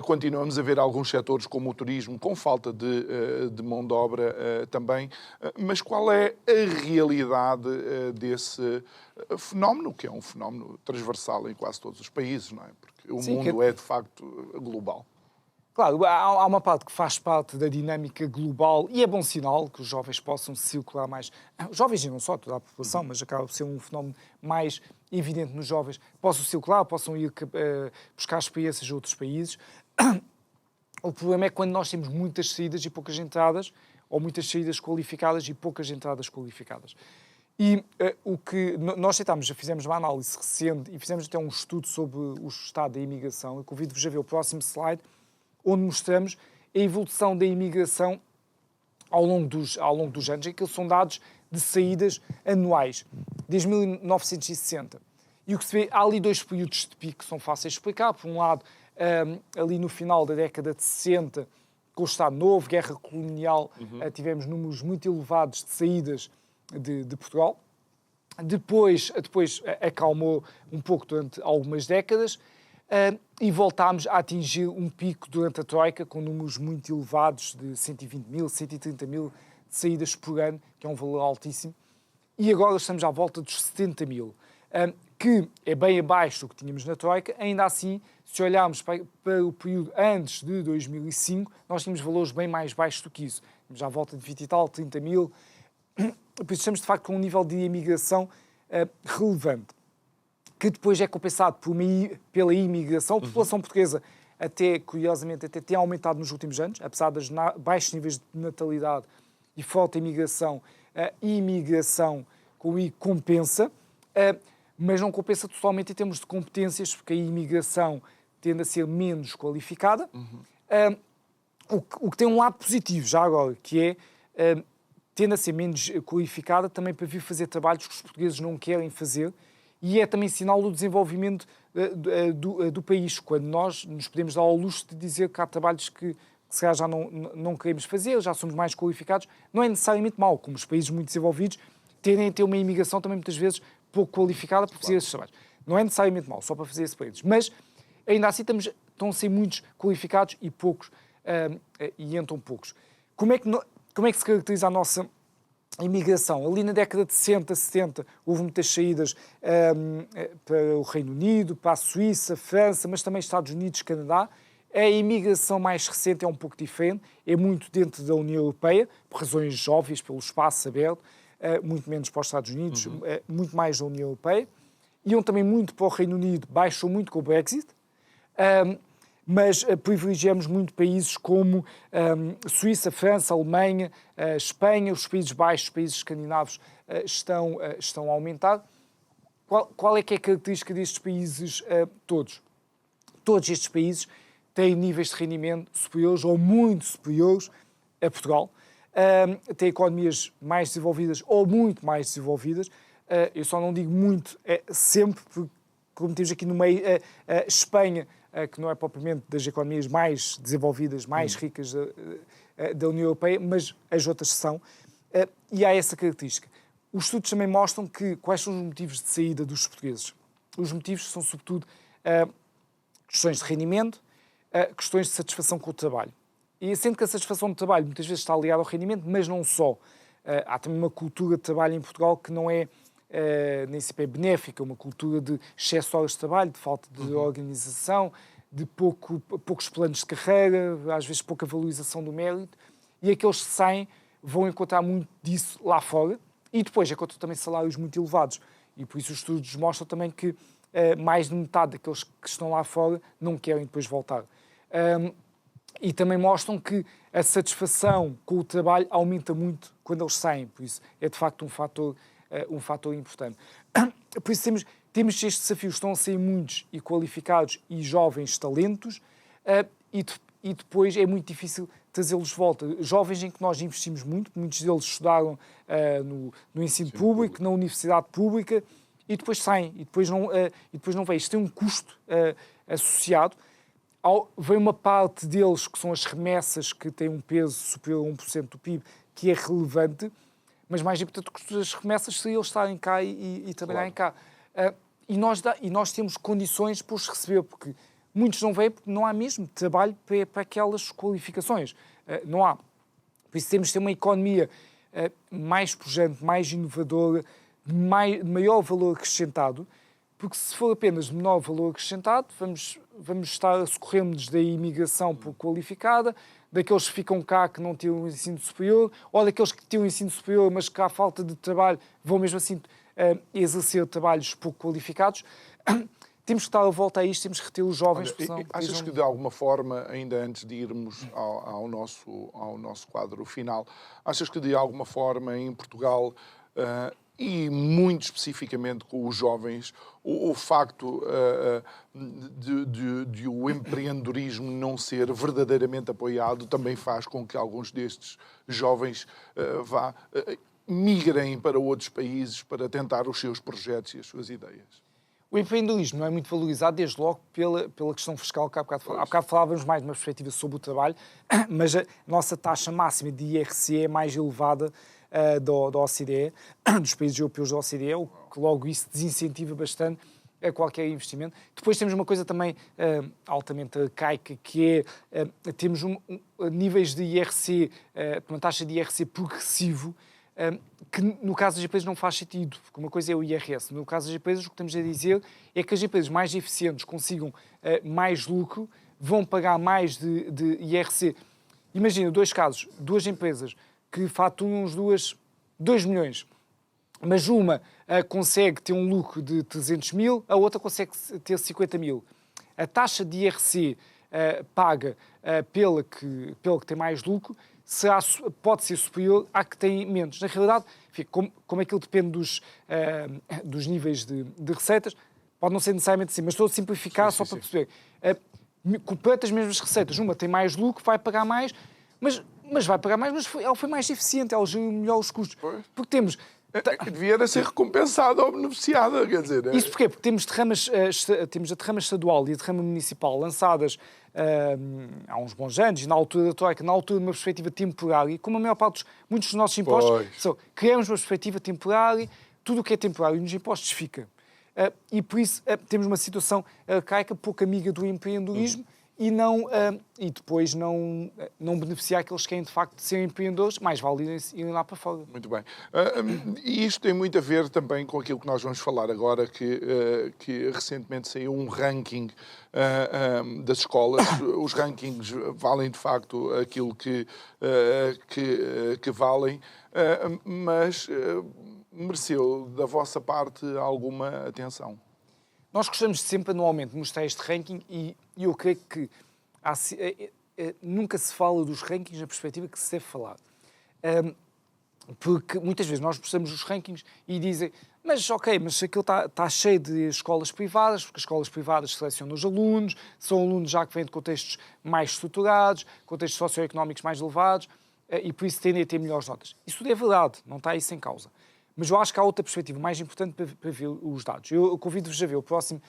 Continuamos a ver alguns setores como o turismo com falta de mão de obra também. Mas qual é a realidade desse fenómeno, que é um fenómeno transversal em quase todos os países, não é? Porque o mundo é, de facto, global. Claro, há uma parte que faz parte da dinâmica global e é bom sinal que os jovens possam circular mais. Os jovens e não só, toda a população, mas acaba por ser um fenómeno mais evidente nos jovens. Possam circular, possam ir buscar experiências a outros países. O problema é quando nós temos muitas saídas e poucas entradas, ou muitas saídas qualificadas e poucas entradas qualificadas. E o que nós fizemos uma análise recente e fizemos até um estudo sobre o estado da imigração. Eu convido-vos a ver o próximo slide, onde mostramos a evolução da imigração ao longo dos anos. Aqueles são dados de saídas anuais, desde 1960. E o que se vê, há ali dois períodos de pico que são fáceis de explicar. Por um lado, ali no final da década de 60, com o Estado Novo, guerra colonial, tivemos números muito elevados de saídas de Portugal. Depois acalmou um pouco durante algumas décadas e voltámos a atingir um pico durante a Troika com números muito elevados de 120 mil, 130 mil de saídas por ano, que é um valor altíssimo, e agora estamos à volta dos 70 mil, que é bem abaixo do que tínhamos na Troika. Ainda assim, se olharmos para o período antes de 2005, nós tínhamos valores bem mais baixos do que isso. Tínhamos à volta de 20 e tal, 30 mil. Por isso estamos, de facto, com um nível de imigração relevante, que depois é compensado pela imigração. A população portuguesa, curiosamente, até tem aumentado nos últimos anos, apesar dos baixos níveis de natalidade e falta de imigração. A imigração com o I compensa, mas não compensa totalmente em termos de competências, porque a imigração tende a ser menos qualificada. O que tem um lado positivo, já agora, que é tende a ser menos qualificada também para vir fazer trabalhos que os portugueses não querem fazer, e é também sinal do desenvolvimento do país, quando nós nos podemos dar ao luxo de dizer que há trabalhos que se calhar já não queremos fazer, já somos mais qualificados. Não é necessariamente mau, como os países muito desenvolvidos tendem a ter uma imigração também muitas vezes pouco qualificada para fazer esses trabalhos. Não é necessariamente mau, só para fazer esses países. Mas ainda assim estão a ser muitos qualificados e poucos, e entram poucos. Como é que se caracteriza a nossa imigração? Ali na década de 60, 70, houve muitas saídas para o Reino Unido, para a Suíça, França, mas também Estados Unidos, Canadá. A imigração mais recente é um pouco diferente, é muito dentro da União Europeia, por razões óbvias, pelo espaço aberto, muito menos para os Estados Unidos, muito mais da União Europeia. Iam também muito para o Reino Unido, baixou muito com o Brexit, mas privilegiamos muito países como Suíça, França, Alemanha, Espanha, os Países Baixos, os países escandinavos estão a aumentar. Qual é que é a característica destes países todos? Todos estes países têm níveis de rendimento superiores ou muito superiores a Portugal, têm economias mais desenvolvidas ou muito mais desenvolvidas. Eu só não digo muito sempre, porque, como temos aqui no meio, Espanha, que não é propriamente das economias mais desenvolvidas, mais ricas da União Europeia, mas as outras são, e há essa característica. Os estudos também mostram quais são os motivos de saída dos portugueses. Os motivos são, sobretudo, questões de rendimento, questões de satisfação com o trabalho. E sendo que a satisfação do trabalho muitas vezes está ligada ao rendimento, mas não só. Há também uma cultura de trabalho em Portugal que não é nem sempre benéfica, uma cultura de excesso de horas de trabalho, de falta de organização, de poucos planos de carreira, às vezes pouca valorização do mérito, e aqueles que saem vão encontrar muito disso lá fora, e depois encontram também salários muito elevados. E por isso os estudos mostram também que mais de metade daqueles que estão lá fora não querem depois voltar. E também mostram que a satisfação com o trabalho aumenta muito quando eles saem, por isso é de facto um fator importante. Por isso temos estes desafios, estão a sair muitos e qualificados e jovens talentos, e depois é muito difícil trazê-los de volta. Jovens em que nós investimos muito, muitos deles estudaram no ensino público, na universidade pública, e depois saem, e depois não vêm. Isto tem um custo associado. Vem uma parte deles, que são as remessas, que têm um peso superior a 1% do PIB, que é relevante, mas mais importante que as remessas seria eles estarem cá e trabalharem cá. E nós temos condições para os receber, porque muitos não vêm porque não há mesmo trabalho para aquelas qualificações. Não há. Por isso temos de ter uma economia mais pujante, mais inovadora, de maior valor acrescentado, porque se for apenas de menor valor acrescentado, vamos estar a socorrer-nos da imigração pouco qualificada, daqueles que ficam cá que não têm o ensino superior, ou daqueles que têm o ensino superior, mas que há falta de trabalho, vão mesmo assim exercer trabalhos pouco qualificados. Temos que estar a volta a isto, temos que reter os jovens. Achas que de alguma forma, ainda antes de irmos ao nosso quadro final, achas que de alguma forma em Portugal, e muito especificamente com os jovens, o facto de o empreendedorismo não ser verdadeiramente apoiado também faz com que alguns destes jovens migrem para outros países para tentar os seus projetos e as suas ideias? O empreendedorismo não é muito valorizado, desde logo, pela questão fiscal que há bocado falávamos mais de uma perspectiva sobre o trabalho, mas a nossa taxa máxima de IRC é mais elevada da OCDE, dos países europeus da OCDE, o que logo isso desincentiva bastante a qualquer investimento. Depois temos uma coisa também altamente arcaica, que é temos níveis de IRC, uma taxa de IRC progressivo, que no caso das empresas não faz sentido, porque uma coisa é o IRS. No caso das empresas, o que estamos a dizer é que as empresas mais eficientes consigam mais lucro, vão pagar mais de IRC. Imagina, dois casos, duas empresas que faturam uns 2 milhões, mas uma consegue ter um lucro de 300 mil, a outra consegue ter 50 mil. A taxa de IRC paga pela que tem mais lucro pode ser superior à que tem menos. Na realidade, como aquilo depende dos níveis de receitas, pode não ser necessariamente assim, mas estou a simplificar só para perceber. Perante as mesmas receitas, uma tem mais lucro, vai pagar mais, mas vai pagar mais, mas ela foi mais eficiente, ela geriu melhor os custos. Porque temos... Devia ser recompensada ou beneficiada, quer dizer... Isso porquê? Porque temos a derrama estadual e a derrama municipal lançadas há uns bons anos, na altura da Troika, na altura de uma perspectiva temporária, e como a maior parte muitos dos nossos impostos criamos uma perspectiva temporária, tudo o que é temporário nos impostos fica. E por isso temos uma situação arcaica, pouco amiga do empreendedorismo, e depois não beneficiar aqueles que querem, de facto, ser empreendedores, mais vale irem lá para fora. Muito bem. E isto tem muito a ver também com aquilo que nós vamos falar agora, que recentemente saiu um ranking das escolas. Os rankings valem, de facto, aquilo que valem, mas mereceu, da vossa parte, alguma atenção? Nós gostamos sempre, anualmente, de mostrar este ranking e eu creio que nunca se fala dos rankings na perspectiva que se deve falar. Porque muitas vezes nós mostramos os rankings e dizem mas aquilo está cheio de escolas privadas, porque as escolas privadas selecionam os alunos, são alunos já que vêm de contextos mais estruturados, contextos socioeconómicos mais elevados, e por isso tendem a ter melhores notas. Isso tudo é verdade, não está isso em causa. Mas eu acho que há outra perspectiva mais importante para ver os dados. Eu convido-vos a ver o próximo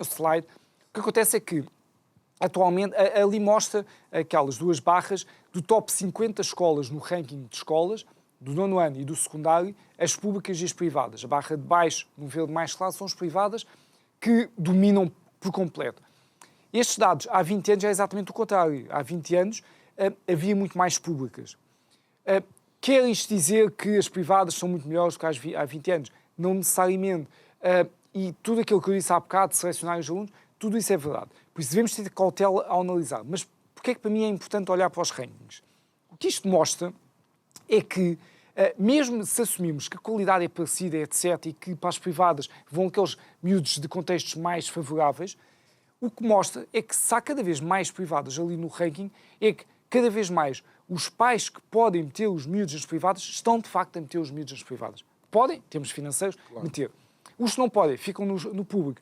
slide. O que acontece é que, atualmente, ali mostra aquelas duas barras do top 50 escolas no ranking de escolas, do 9º ano e do secundário, as públicas e as privadas. A barra de baixo, no verde mais claro, são as privadas que dominam por completo. Estes dados, há 20 anos, é exatamente o contrário. Há 20 anos havia muito mais públicas. Quer isto dizer que as privadas são muito melhores do que há 20 anos? Não necessariamente. E tudo aquilo que eu disse há bocado, de selecionar os alunos, tudo isso é verdade. Por isso devemos ter cautela ao analisar. Mas porquê é que para mim é importante olhar para os rankings? O que isto mostra é que, mesmo se assumirmos que a qualidade é parecida, etc., e que para as privadas vão aqueles miúdos de contextos mais favoráveis, o que mostra é que se há cada vez mais privadas ali no ranking, é que cada vez mais os pais que podem meter os miúdos nas privadas estão, de facto, a meter os miúdos nas privadas. Podem, temos financeiros, meter. Os que não podem, ficam no público.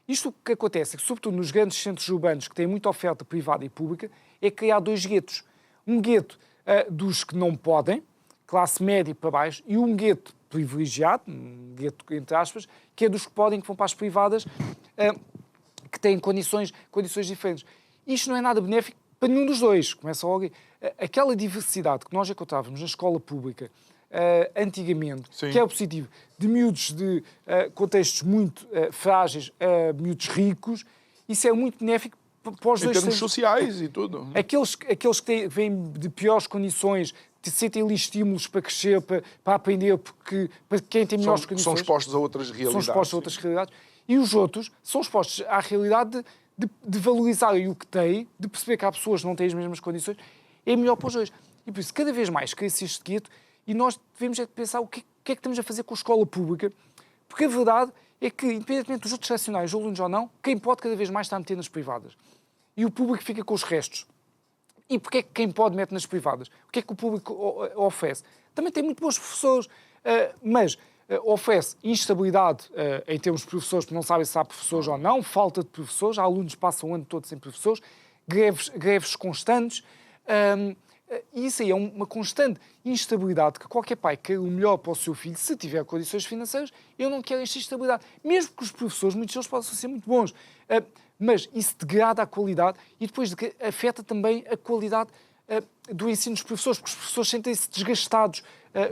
Isto que acontece é que, sobretudo nos grandes centros urbanos que têm muita oferta privada e pública, é criar dois guetos. Um gueto dos que não podem, classe média para baixo, e um gueto privilegiado, um gueto entre aspas, que é dos que podem, que vão para as privadas, que têm condições diferentes. Isto não é nada benéfico para nenhum dos dois. Começa logo aí. Aquela diversidade que nós encontrávamos na escola pública antigamente, que é o positivo, de miúdos de contextos muito frágeis a miúdos ricos, isso é muito benéfico para os dois. Em termos sociais e tudo. Aqueles que vêm de piores condições, sentem ali estímulos para crescer, para aprender, porque para quem tem melhores condições... São expostos a outras realidades. São expostos a outras realidades. E os outros são expostos à realidade de valorizarem o que têm, de perceber que há pessoas que não têm as mesmas condições, é melhor para os dois. E por isso, cada vez mais cresce este gueto e nós devemos pensar o que é que estamos a fazer com a escola pública, porque a verdade é que, independentemente dos outros selecionarem os alunos ou não, quem pode cada vez mais está a meter nas privadas. E o público fica com os restos. E porquê é que quem pode mete nas privadas? O que é que o público oferece? Também tem muito bons professores, mas oferece instabilidade em termos de professores, porque não sabem se há professores ou não, falta de professores, há alunos que passam o ano todo sem professores, greves constantes, e isso aí é uma constante instabilidade que qualquer pai quer o melhor para o seu filho, se tiver condições financeiras. Eu não quero esta instabilidade. Mesmo que os professores, muitos deles possam ser muito bons, mas isso degrada a qualidade e depois afeta também a qualidade do ensino dos professores, porque os professores sentem-se desgastados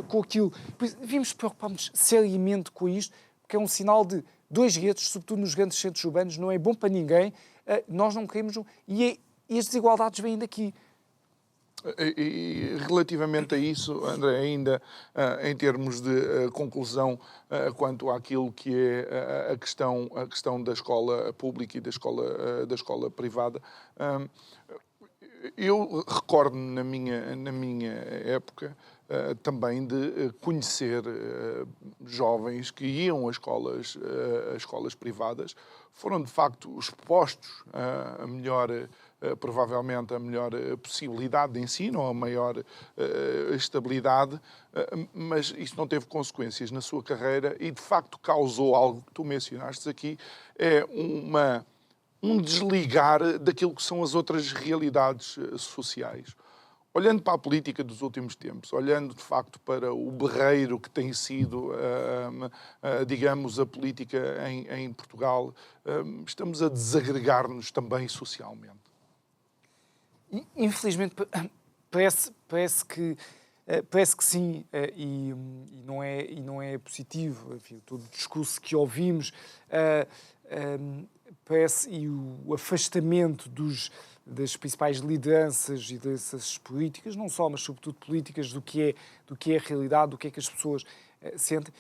com aquilo. Por isso, devíamos preocupar-nos seriamente com isto, porque é um sinal de dois guetos, sobretudo nos grandes centros urbanos, não é bom para ninguém. Nós não queremos... E as desigualdades vêm daqui. E relativamente a isso, André, ainda em termos de conclusão quanto àquilo que é a questão da escola pública e da escola privada, eu recordo-me na minha época também de conhecer jovens que iam a escolas privadas, foram de facto expostos a melhor, provavelmente a melhor possibilidade de ensino, a maior estabilidade, mas isto não teve consequências na sua carreira e de facto causou algo que tu mencionaste aqui, é um desligar daquilo que são as outras realidades sociais. Olhando para a política dos últimos tempos, olhando de facto para o berreiro que tem sido, digamos, a política em Portugal, estamos a desagregar-nos também socialmente. Infelizmente, parece que sim, e não é positivo. Enfim, todo o discurso que ouvimos e o afastamento das principais lideranças e dessas políticas, não só, mas sobretudo políticas, do que é a realidade, do que é que as pessoas sentem.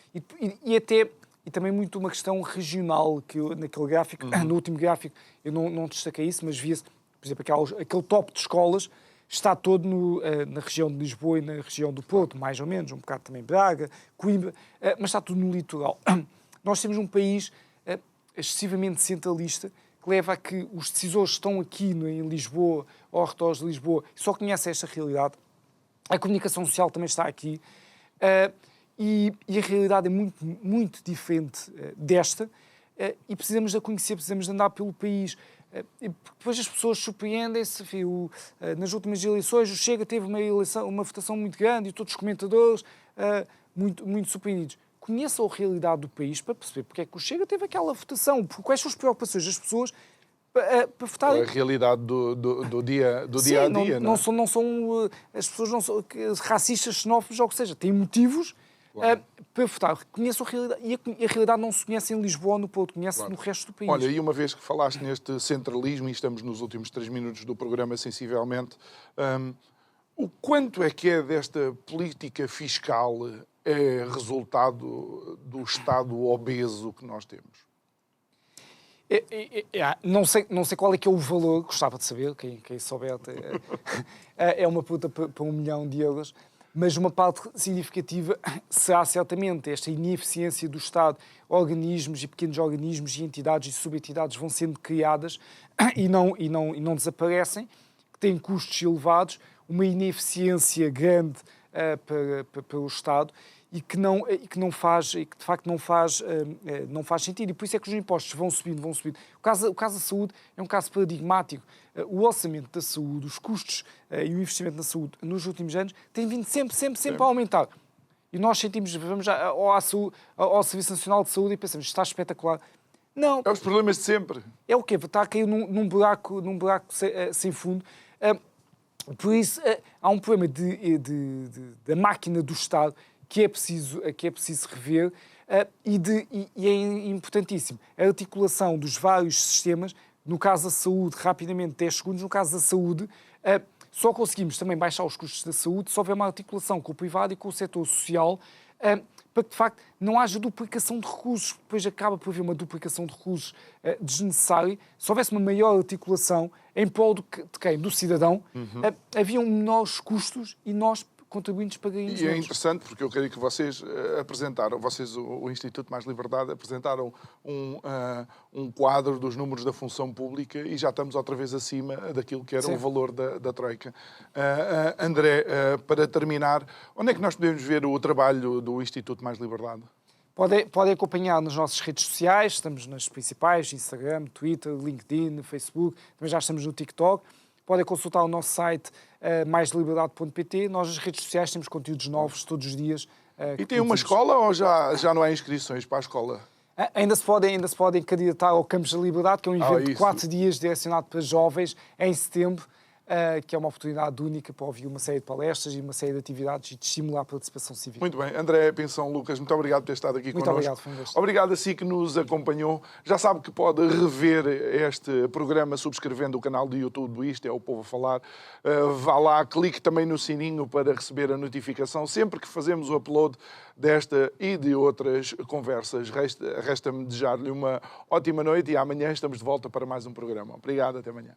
E também muito uma questão regional, que naquele gráfico, no último gráfico, eu não destaquei isso, mas via-se, por exemplo, aquele top de escolas está todo na região de Lisboa e na região do Porto, mais ou menos, um bocado também Braga, Coimbra, mas está tudo no litoral. Nós temos um país excessivamente centralista, que leva a que os decisores que estão aqui em Lisboa, ou arredores de Lisboa, só conhecem esta realidade. A comunicação social também está aqui. E a realidade é muito, muito diferente desta. E precisamos de a conhecer, precisamos de andar pelo país. Depois as pessoas surpreendem-se. Nas últimas eleições, o Chega teve uma votação muito grande e todos os comentadores muito, muito surpreendidos. Conheçam a realidade do país para perceber porque é que o Chega teve aquela votação, quais são as preocupações das pessoas para votarem. A realidade do dia a dia, não são as pessoas não são racistas, xenófobos, ou o que seja, têm motivos para votar. Conheçam a realidade, e a realidade não se conhece em Lisboa ou no Porto, conhece no resto do país. Olha, e uma vez que falaste neste centralismo, e estamos nos últimos 3 minutos do programa, sensivelmente, o quanto é que é desta política fiscal é resultado do Estado obeso que nós temos? Não sei qual é que é o valor, gostava de saber, quem souber. É uma puta para 1 milhão de euros, mas uma parte significativa será certamente esta ineficiência do Estado. Organismos e pequenos organismos e entidades e subentidades vão sendo criadas e não desaparecem, que têm custos elevados, uma ineficiência grande para o Estado e que de facto não faz sentido. E por isso é que os impostos vão subindo. O caso da saúde é um caso paradigmático. O orçamento da saúde, os custos e o investimento na saúde nos últimos anos tem vindo sempre a aumentar. E nós vamos ao Serviço Nacional de Saúde e pensamos, está espetacular. Não. É os problemas de sempre. É o quê? Está a cair num buraco sem fundo. Por isso, há um problema da máquina do Estado que é preciso rever e é importantíssimo. A articulação dos vários sistemas, no caso da saúde, rapidamente 10 segundos, no caso da saúde, só conseguimos também baixar os custos da saúde se houver uma articulação com o privado e com o setor social, para que, de facto, não haja duplicação de recursos, depois acaba por haver uma duplicação de recursos desnecessária. Se houvesse uma maior articulação em prol de quem? Do cidadão, haviam menores custos e nós, contribuintes, pagaríamos menos. E é interessante porque eu creio que vocês apresentaram, o Instituto Mais Liberdade, apresentaram um quadro dos números da função pública e já estamos outra vez acima daquilo que era o valor da Troika. André, para terminar, onde é que nós podemos ver o trabalho do Instituto Mais Liberdade? Podem acompanhar nas nossas redes sociais, estamos nas principais, Instagram, Twitter, LinkedIn, Facebook, também já estamos no TikTok. Podem consultar o nosso site maisliberdade.pt. Nós nas redes sociais temos conteúdos novos todos os dias. E tem uma escola ou já não há inscrições para a escola? Ainda se podem candidatar ao Campos da Liberdade, que é um evento de 4 dias direcionado para jovens, em setembro. que é uma oportunidade única para ouvir uma série de palestras e uma série de atividades e de estimular a participação cívica. Muito bem. André Pinção Lucas, muito obrigado por ter estado aqui connosco. Muito obrigado, foi um gosto. Obrigado a si que nos acompanhou. Já sabe que pode rever este programa subscrevendo o canal do YouTube do Isto é o Povo a Falar. Vá lá, clique também no sininho para receber a notificação sempre que fazemos o upload desta e de outras conversas. Resta-me desejar-lhe uma ótima noite e amanhã estamos de volta para mais um programa. Obrigado, até amanhã.